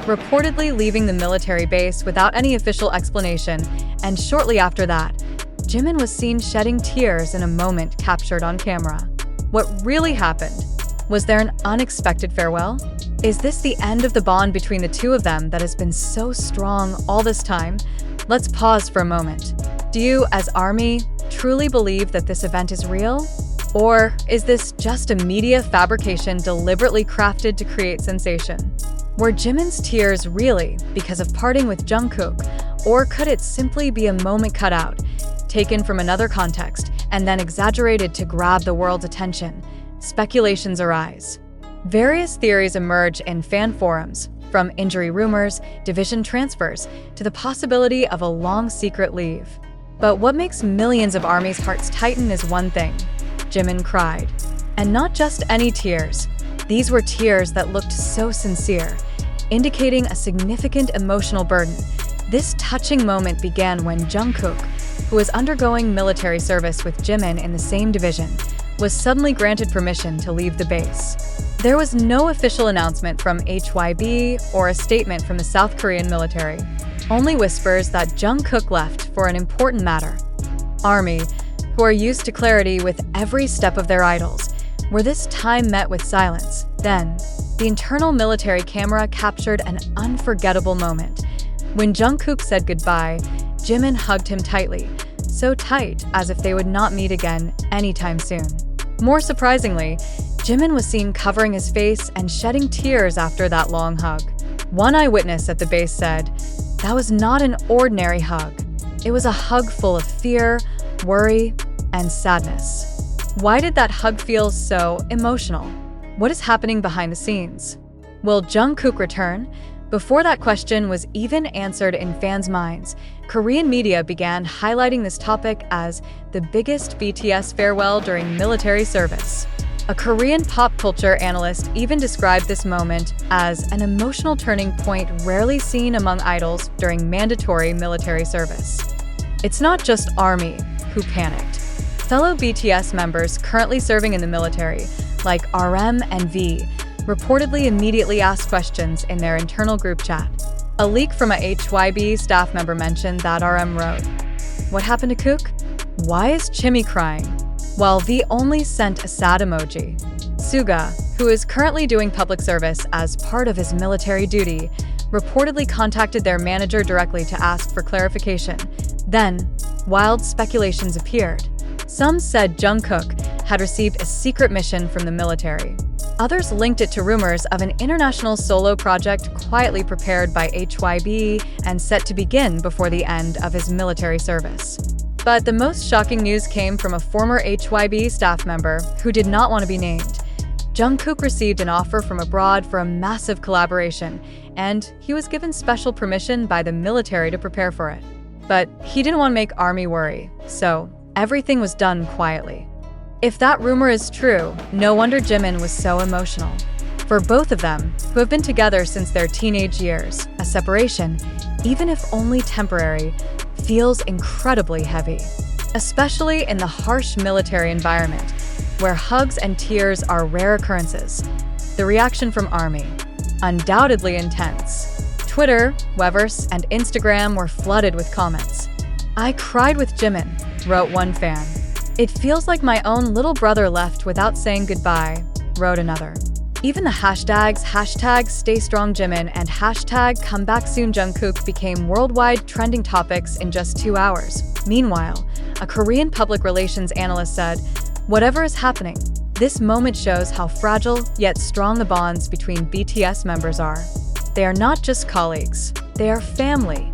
reportedly leaving the military base without any official explanation, and shortly after that, Jimin was seen shedding tears in a moment captured on camera. What really happened? Was there an unexpected farewell? Is this the end of the bond between the two of them that has been so strong all this time? Let's pause for a moment. Do you, as ARMY, truly believe that this event is real? Or is this just a media fabrication deliberately crafted to create sensation? Were Jimin's tears really because of parting with Jungkook, or could it simply be a moment cut out, taken from another context, and then exaggerated to grab the world's attention? Speculations arise. Various theories emerge in fan forums, from injury rumors, division transfers, to the possibility of a long secret leave. But what makes millions of ARMY's hearts tighten is one thing: Jimin cried. And not just any tears. These were tears that looked so sincere, indicating a significant emotional burden. This touching moment began when Jungkook, who was undergoing military service with Jimin in the same division, was suddenly granted permission to leave the base. There was no official announcement from HYB or a statement from the South Korean military, only whispers that Jungkook left for an important matter. ARMY, who are used to clarity with every step of their idols, were this time met with silence. Then, the internal military camera captured an unforgettable moment. When Jungkook said goodbye, Jimin hugged him tightly, so tight as if they would not meet again anytime soon. More surprisingly, Jimin was seen covering his face and shedding tears after that long hug. One eyewitness at the base said, "That was not an ordinary hug. It was a hug full of fear, worry, and sadness." Why did that hug feel so emotional? What is happening behind the scenes? Will Jungkook return? Before that question was even answered in fans' minds, Korean media began highlighting this topic as the biggest BTS farewell during military service. A Korean pop culture analyst even described this moment as an emotional turning point rarely seen among idols during mandatory military service. It's not just ARMY who panicked. Fellow BTS members currently serving in the military, like RM and V, reportedly immediately asked questions in their internal group chat. A leak from a HYB staff member mentioned that RM wrote, "What happened to Kook? Why is Jimmy crying?" While V only sent a sad emoji. Suga, who is currently doing public service as part of his military duty, reportedly contacted their manager directly to ask for clarification. Then, wild speculations appeared. Some said Jungkook had received a secret mission from the military. Others linked it to rumors of an international solo project quietly prepared by HYB and set to begin before the end of his military service. But the most shocking news came from a former HYB staff member who did not want to be named. Jungkook received an offer from abroad for a massive collaboration, and he was given special permission by the military to prepare for it. But he didn't want to make ARMY worry, so everything was done quietly. If that rumor is true, no wonder Jimin was so emotional. For both of them, who have been together since their teenage years, a separation, even if only temporary, feels incredibly heavy. Especially in the harsh military environment, where hugs and tears are rare occurrences. The reaction from ARMY, undoubtedly intense. Twitter, Weverse, and Instagram were flooded with comments. "I cried with Jimin," wrote one fan. "It feels like my own little brother left without saying goodbye," wrote another. Even the hashtags #StayStrongJimin and #ComeBackSoonJungkook became worldwide trending topics in just 2 hours. Meanwhile, a Korean public relations analyst said, "Whatever is happening, this moment shows how fragile yet strong the bonds between BTS members are. They are not just colleagues, they are family."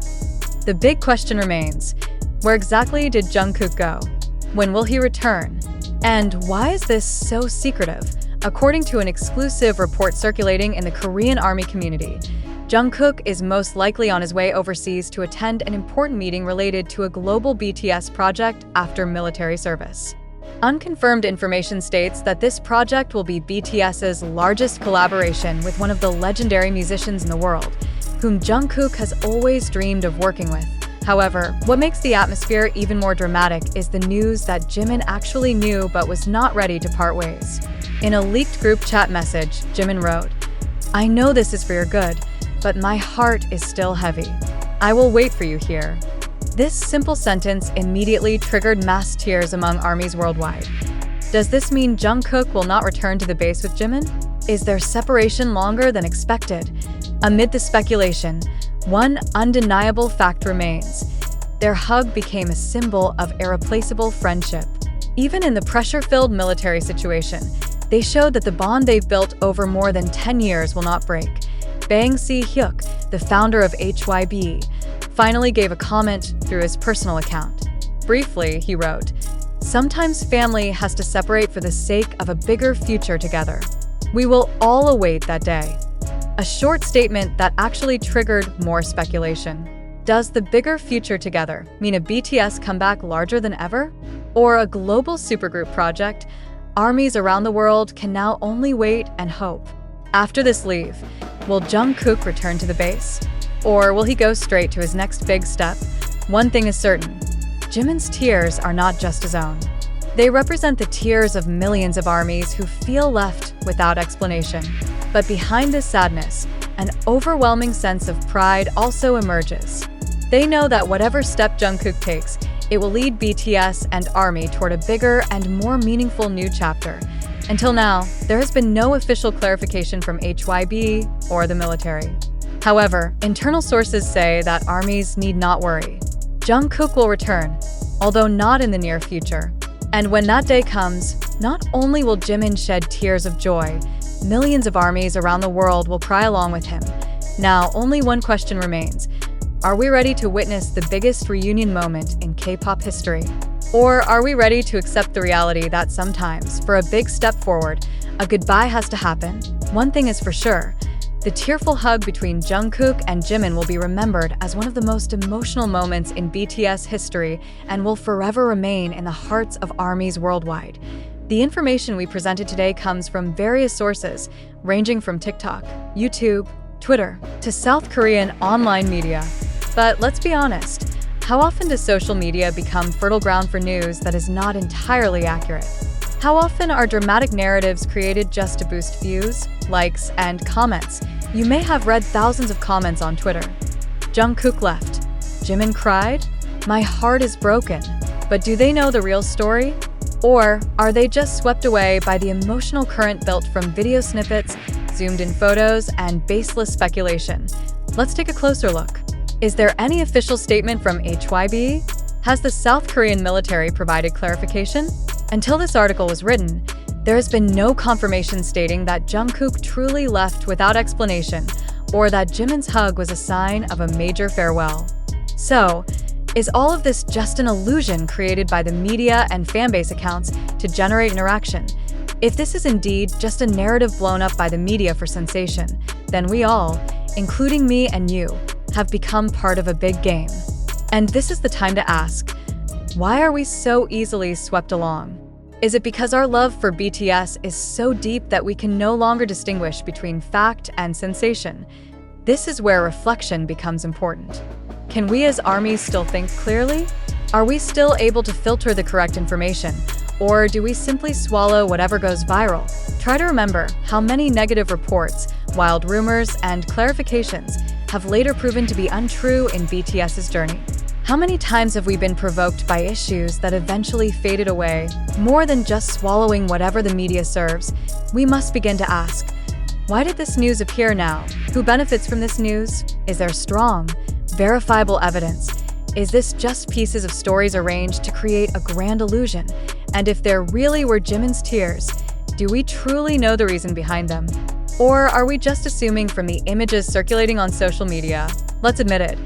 The big question remains, where exactly did Jungkook go? When will he return? And why is this so secretive? According to an exclusive report circulating in the Korean ARMY community, Jungkook is most likely on his way overseas to attend an important meeting related to a global BTS project after military service. Unconfirmed information states that this project will be BTS's largest collaboration with one of the legendary musicians in the world, whom Jungkook has always dreamed of working with. However, what makes the atmosphere even more dramatic is the news that Jimin actually knew but was not ready to part ways. In a leaked group chat message, Jimin wrote, "I know this is for your good, but my heart is still heavy. I will wait for you here." This simple sentence immediately triggered mass tears among armies worldwide. Does this mean Jungkook will not return to the base with Jimin? Is their separation longer than expected? Amid the speculation, one undeniable fact remains. Their hug became a symbol of irreplaceable friendship. Even in the pressure-filled military situation, they showed that the bond they've built over more than 10 years will not break. Bang Si-hyuk, the founder of HYB, finally gave a comment through his personal account. Briefly, he wrote, "Sometimes family has to separate for the sake of a bigger future together. We will all await that day." A short statement that actually triggered more speculation. Does the bigger future together mean a BTS comeback larger than ever? Or a global supergroup project? Armies around the world can now only wait and hope. After this leave, will Jungkook return to the base? Or will he go straight to his next big step? One thing is certain, Jimin's tears are not just his own. They represent the tears of millions of armies who feel left without explanation. But behind this sadness, an overwhelming sense of pride also emerges. They know that whatever step Jungkook takes, it will lead BTS and ARMY toward a bigger and more meaningful new chapter. Until now, there has been no official clarification from HYB or the military. However, internal sources say that armies need not worry. Jungkook will return, although not in the near future. And when that day comes, not only will Jimin shed tears of joy, millions of armies around the world will cry along with him. Now, only one question remains. Are we ready to witness the biggest reunion moment in K-pop history? Or are we ready to accept the reality that sometimes, for a big step forward, a goodbye has to happen? One thing is for sure. The tearful hug between Jungkook and Jimin will be remembered as one of the most emotional moments in BTS history and will forever remain in the hearts of armies worldwide. The information we presented today comes from various sources, ranging from TikTok, YouTube, Twitter, to South Korean online media. But let's be honest, how often does social media become fertile ground for news that is not entirely accurate? How often are dramatic narratives created just to boost views, likes, and comments? You may have read thousands of comments on Twitter. Jungkook left. Jimin cried? My heart is broken. But do they know the real story? Or are they just swept away by the emotional current built from video snippets, zoomed-in photos, and baseless speculation? Let's take a closer look. Is there any official statement from HYB? Has the South Korean military provided clarification? Until this article was written, there has been no confirmation stating that Jungkook truly left without explanation or that Jimin's hug was a sign of a major farewell. So, is all of this just an illusion created by the media and fanbase accounts to generate interaction? If this is indeed just a narrative blown up by the media for sensation, then we all, including me and you, have become part of a big game. And this is the time to ask, why are we so easily swept along? Is it because our love for BTS is so deep that we can no longer distinguish between fact and sensation? This is where reflection becomes important. Can we as armies still think clearly? Are we still able to filter the correct information? Or do we simply swallow whatever goes viral? Try to remember how many negative reports, wild rumors, and clarifications have later proven to be untrue in BTS's journey. How many times have we been provoked by issues that eventually faded away? More than just swallowing whatever the media serves, we must begin to ask, why did this news appear now? Who benefits from this news? Is there strong, verifiable evidence? Is this just pieces of stories arranged to create a grand illusion? And if there really were Jimin's tears, do we truly know the reason behind them? Or are we just assuming from the images circulating on social media? Let's admit it.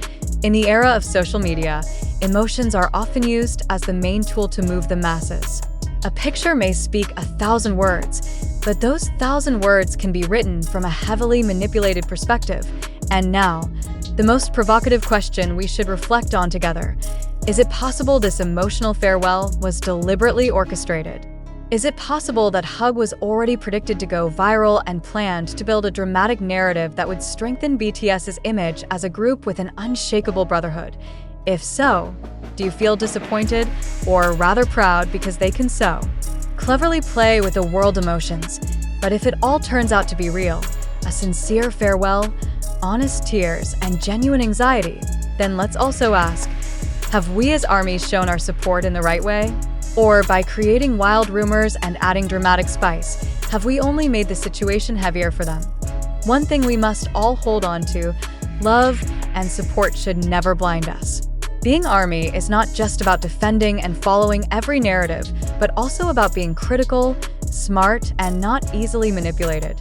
In the era of social media, emotions are often used as the main tool to move the masses. A picture may speak 1,000 words, but those 1,000 words can be written from a heavily manipulated perspective. And now, the most provocative question we should reflect on together. Is it possible this emotional farewell was deliberately orchestrated? Is it possible that Hug was already predicted to go viral and planned to build a dramatic narrative that would strengthen BTS's image as a group with an unshakable brotherhood? If so, do you feel disappointed or rather proud because they can so cleverly play with the world emotions? But if it all turns out to be real, a sincere farewell, honest tears and genuine anxiety, then let's also ask, have we as armies shown our support in the right way? Or by creating wild rumors and adding dramatic spice, have we only made the situation heavier for them? One thing we must all hold on to: love and support should never blind us. Being ARMY is not just about defending and following every narrative, but also about being critical, smart, and not easily manipulated.